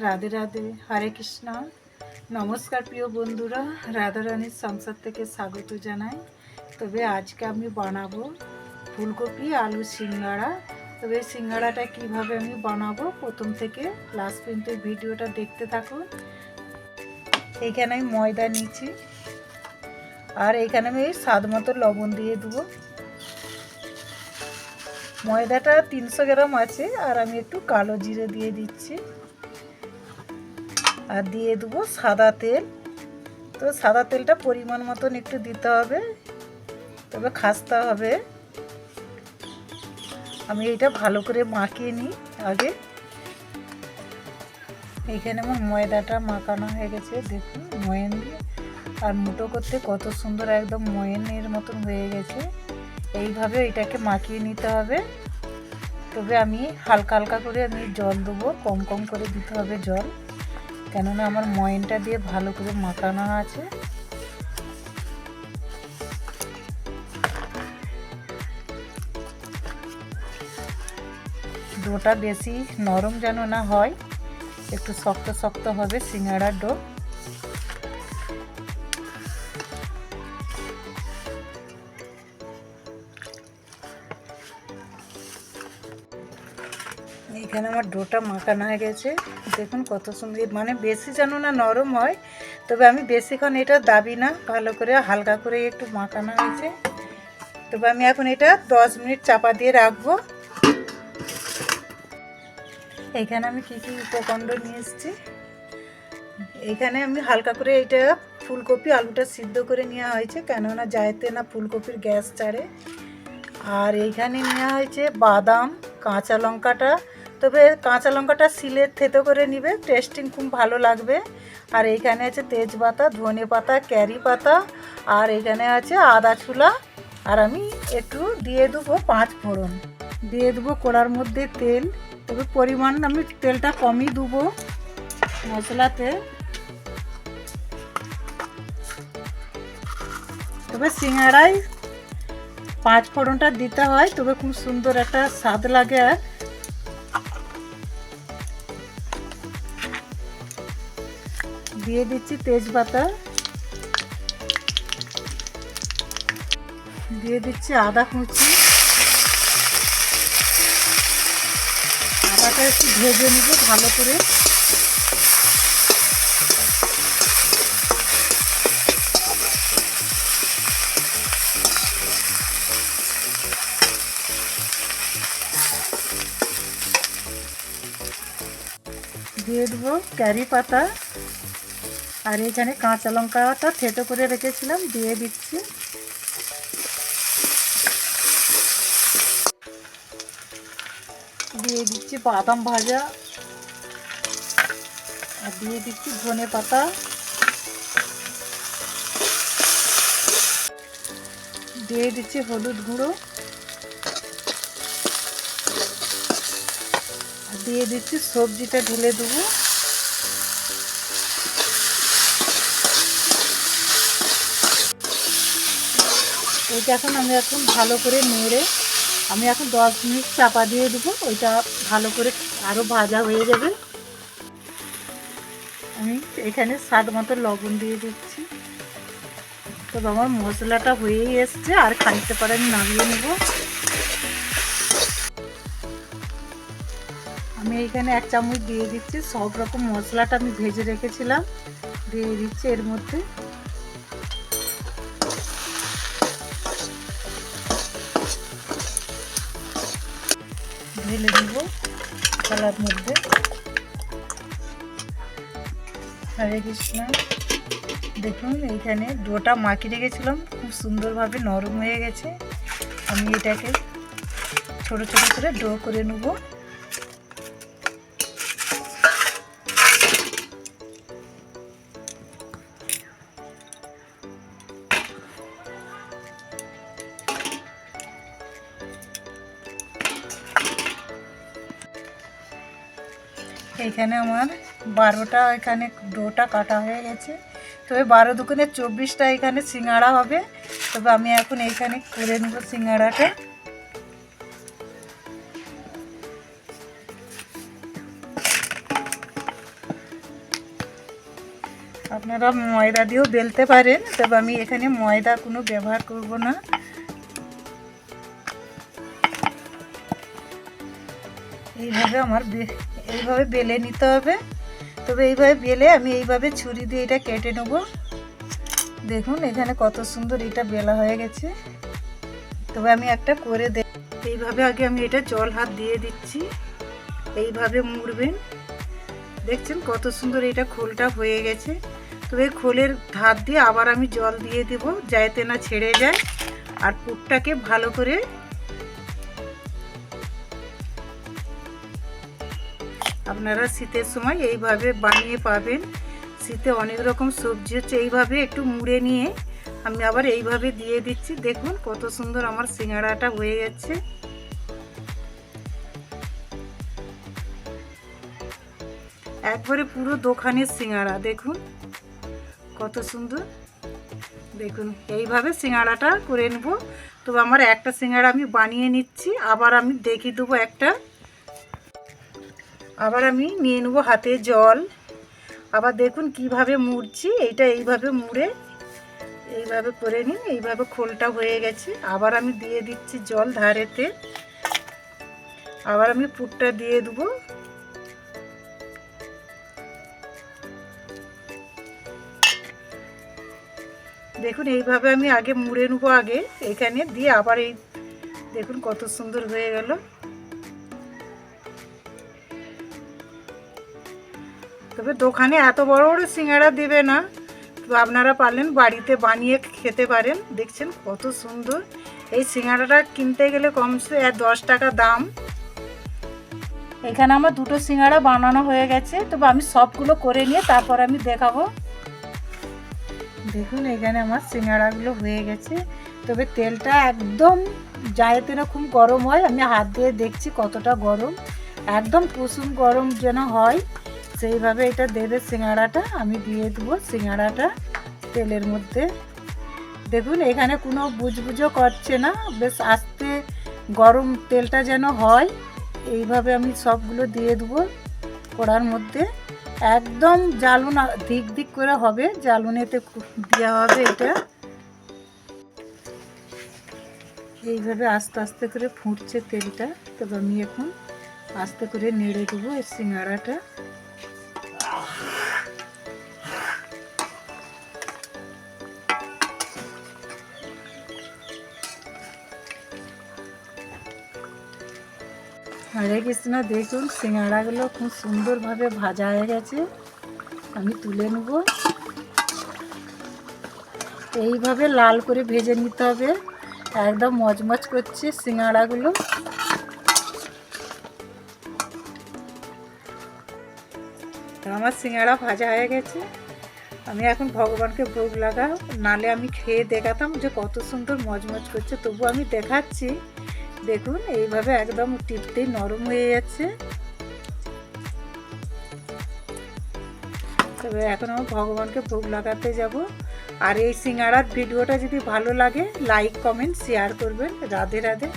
রাধে রাধে, হরে কৃষ্ণ। নমস্কার প্রিয় বন্ধুরা, রাধারানীর সংসার থেকে স্বাগত জানাই। তবে আজকে আমি বানাবো ফুলকপি আলু সিঙ্গাড়া। তবে এই সিঙ্গাড়াটা কীভাবে আমি বানাবো প্রথম থেকে লাস্ট পর্যন্ত ভিডিওটা দেখতে থাকুন। এইখানে আমি ময়দা নিয়েছি, আর এইখানে আমি স্বাদ মতো লবণ দিয়ে দেবো। ময়দাটা 300 গ্রাম আছে, আর আমি একটু কালো জিরে দিয়ে দিচ্ছি, আর দিয়ে দেবো সাদা তেল। তো সাদা তেলটা পরিমাণ মতন একটু দিতে হবে, তবে খাসতে হবে। আমি এটা ভালো করে মাখিয়ে নিই আগে। এইখানে আমার ময়দাটা মাখানো হয়ে গেছে, দেখুন ময়ান দিয়ে, আর মুটো করতে কত সুন্দর একদম ময়ানের মতন হয়ে গেছে। এইভাবে এটাকে মাখিয়ে নিতে হবে। তবে আমি হালকা হালকা করে আমি জল দেবো, কম কম করে দিতে হবে জল, কেননা আমার ময়ানটা দিয়ে ভালো করে মাখানো আছে। ডোটা বেশি নরম যেন না হয়, একটু শক্ত শক্ত হবে সিঙ্গাড়ার ডো। এখানে আমার ডোটা মাখানো হয়ে গেছে, দেখুন কত সুন্দর, মানে বেশি যেন না নরম হয়। তবে আমি বেশিক্ষণ এটা দাবি না, ভালো করে হালকা করে একটু মাখানো হয়েছে। তবে আমি এখন এটা 10 মিনিট চাপা দিয়ে রাখবো। এইখানে আমি কী কী উপকরণ নিয়ে এসেছি, এইখানে আমি হালকা করে এটা ফুলকপি আলুটা সিদ্ধ করে নেওয়া হয়েছে, কেননা যাইতে না ফুলকপির গ্যাস ছাড়ে। আর এইখানে নেওয়া হয়েছে বাদাম, কাঁচা লঙ্কাটা, তবে কাঁচা লঙ্কাটা সিলের থেতো করে নিবে, টেস্টিং খুব ভালো লাগবে। আর এইখানে আছে তেজপাতা, ধনে পাতা, ক্যারি পাতা, আর এখানে আছে আদা ছুলা। আর আমি একটু দিয়ে দেবো 5 ফোড়ন, দিয়ে দেবো কড়ার মধ্যে তেল। তবে পরিমাণ আমি তেলটা কমই দেবো মশলাতে। তবে সিঙ্গাড়ায় 5 ফোড়নটা দিতে হয়, তবে খুব সুন্দর একটা স্বাদ লাগে। দিয়ে দিচ্ছি তেজপাতা, দিয়ে দিচ্ছি আদা কুচি। আদাটা একটু ভেজে নিব ভালো করে। দিয়ে দেবো ক্যারি পাতা, আর এখানে কাঁচা লঙ্কাটা থেতো করে রেখেছিলাম দিয়ে দিচ্ছি। দিয়ে দিচ্ছি বাদাম ভাজা, আর দিয়ে দিচ্ছি ধনে পাতা, দিয়ে দিচ্ছি হলুদ গুঁড়ো, আর দিয়ে দিচ্ছি সবজিটা ঢেলে দেবো। ওইটা আমি এখন ভালো করে নেড়ে আমি এখন 10 মিনিট চাপা দিয়ে দেবো। ওইটা ভালো করে আরও ভাজা হয়ে যাবে। আমি এখানে স্বাদ মতো লবণ দিয়ে দিচ্ছি। তবে আমার মশলাটা হয়েই এসছে, আর খানিকটা পরে আমি নামিয়ে নেব। আমি এখানে 1 চামচ দিয়ে দিচ্ছি, সব রকম মশলাটা আমি ভেজে রেখেছিলাম দিয়ে দিচ্ছি এর মধ্যে। ঢেলে দিব থালার মধ্যে। হরে কৃষ্ণ। দেখুন এইখানে ডোটা মাখিয়ে রেখেছিলাম, খুব সুন্দরভাবে নরম হয়ে গেছে। আমি এটাকে ছোট ছোট করে ডো করে নেব। এখানে আমার 12টা এখানে ডোটা কাটা হয়ে গেছে। তবে 12 দুগুণে 24টা এখানে সিঙ্গাড়া হবে। তবে আমি এখন এইখানে করে নেব সিঙ্গাড়াটা। আপনারা ময়দা দিয়েও বেলতে পারেন, তবে আমি এখানে ময়দা কোনো ব্যবহার করব না। এইভাবে বেলে নিতে হবে। তবে এইভাবে বেলে আমি এইভাবে ছুরি দিয়ে এটা কেটে নেব। দেখুন এখানে কত সুন্দর এটা বেলা হয়ে গেছে। তবে আমি একটা করে এইভাবে আগে আমি এটা জল হাত দিয়ে দিচ্ছি, এইভাবে মুড়বেন। দেখছেন কত সুন্দর এটা খোলটা হয়ে গেছে। তবে খোলের ধার দিয়ে আবার আমি জল দিয়ে দেব, যাতে না ছেড়ে যায়। আর পুরটাকে ভালো করে আপনারা শীতের সময় এইভাবে বানিয়ে পাবেন। শীতে অনেক রকম সবজি হচ্ছে, এইভাবে একটু মুড়ে নিয়ে আমি আবার এইভাবে দিয়ে দিচ্ছি। দেখুন কত সুন্দর আমার সিঙ্গাড়াটা হয়ে যাচ্ছে। একবারে পুরো দোকানের সিঙ্গাড়া, দেখুন কত সুন্দর। দেখুন এইভাবে সিঙ্গাড়াটা করে নেব। তবে আমার একটা সিঙ্গাড়া আমি বানিয়ে নিচ্ছি, আবার আমি দেখিয়ে দেবো একটা। আবার আমি নিয়ে নেবো হাতে জল। আবার দেখুন কিভাবে মুড়ছি, এইটা এইভাবে মুড়ে এইভাবে করে নিন। এইভাবে খোলটা হয়ে গেছে। আবার আমি দিয়ে দিচ্ছি জল ধারেতে। আবার আমি পুরটা দিয়ে দেবো। দেখুন এইভাবে আমি আগে মুড়ে নেবো, আগে এখানে দিয়ে আবার এই দেখুন কত সুন্দর হয়ে গেল। তবে দোকানে এত বড় বড় সিঙ্গাড়া দেবে না, তো আপনারা পারলেন বাড়িতে বানিয়ে খেতে পারেন। দেখছেন কত সুন্দর। এই সিঙ্গাড়াটা কিনতে গেলে কমসে 10 টাকা দাম। এখানে আমার দুটো সিঙ্গাড়া বানানো হয়ে গেছে। তবে আমি সবগুলো করে নিয়ে তারপর আমি দেখাবো। দেখুন এখানে আমার সিঙ্গাড়াগুলো হয়ে গেছে। তবে তেলটা একদম যাতে না খুব গরম হয়। আমি হাত দিয়ে দেখছি কতটা গরম, একদম কুসুম গরম যেন হয় সেইভাবে এটা দেবে সিঙ্গাড়াটা। আমি দিয়ে দেবো সিঙ্গাড়াটা তেলের মধ্যে। দেখুন এখানে কোনো বুজবুজও করছে না, বেশ আস্তে গরম তেলটা যেন হয়। এইভাবে আমি সবগুলো দিয়ে দেবো কড়ার মধ্যে। একদম জ্বালুন দিক দিক করে হবে, জ্বালুনেতে দেওয়া হবে এটা। এইভাবে আস্তে আস্তে করে ফুটছে তেলটা। তবে আমি এখন আস্তে করে নেড়ে দেবো এই সিঙ্গাড়াটা। হরে কৃষ্ণ। দেখুন সিঙ্গাড়াগুলো খুব সুন্দরভাবে ভাজা হয়ে গেছে। আমি তুলে নেব। এইভাবে লাল করে ভেজে নিতে হবে, একদম মচমচ করছে সিঙ্গাড়াগুলো। তো আমার সিঙ্গাড়া ভাজা হয়ে গেছে। আমি এখন ভগবানকে ভোগ লাগাও, নালে আমি খেয়ে দেখাতাম যে কত সুন্দর মচমচ করছে। তবু আমি দেখাচ্ছি। দেখুন এইভাবে একদম টিপতেই নরম হয়ে যাচ্ছে। তবে এখন আমি ভগবানকে ভোগ লাগাতে যাব। আর এই সিঙ্গাড়ার ভিডিওটা যদি ভালো লাগে লাইক কমেন্ট শেয়ার করবেন। রাধে রাধে।